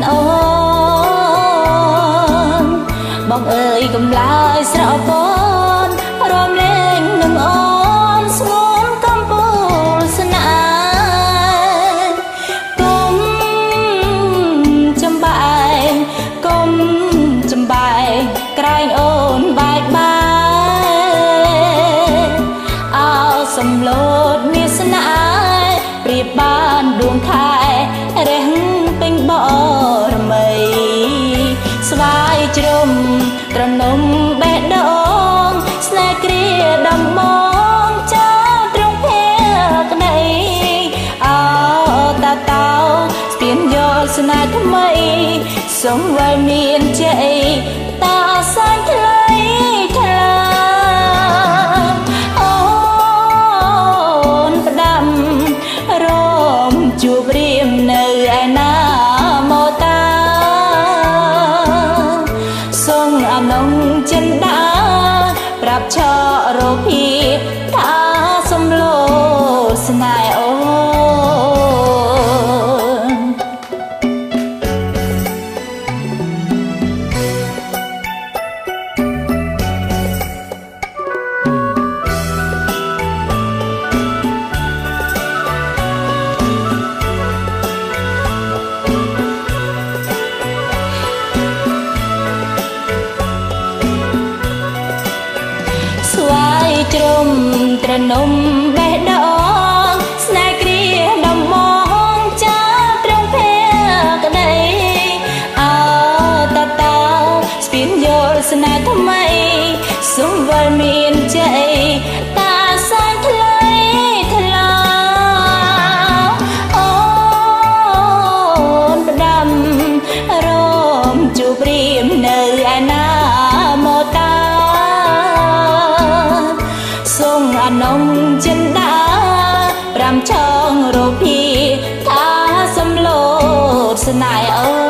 អូនបងអើយកំឡាយស្រោពនរំលែងនឹងអូនស្ងួនកំពូលស្នេហ៍គុំចំបែងគុំចំបែងក្រែងអូនបែកបាយអោសំឡូតមានស្នេហ៍ប្រៀបបានដួងខែរះពេញបរមីស្វាយជ្រុំត្រនំបេះដូងស្នេហ៍គ្រាដំបងចូលត្រង់ភេក្ដីអោតាតោស្ពានយកស្នេហ៍ថ្មីសូមវិលមានជ័យតាសាញ់ថ្លៃថ្លាអូនផ្ដាំរំជួបរៀមនៅឯណាមកតាសូមអនងចិនដាប្រាប់ឆរពីថាសំឡូស្នេហ៍អូនស្វាយជ្រុំត្រនំបេះដូងស្នេហ៍គ្រាដំបងចូលត្រង់ភេក្ដីអោតាតោស្ពានយល់ស្នេហ៍ថ្មីសូមវិលមានជ័យតាសាញ់ថ្លៃថ្លាអូនផ្ដាំរំជួបរៀមនៅឯណាមកតាសូមអនងចិនដាប្រាំចងរពីថាសំឡូតស្នេហ៍អូ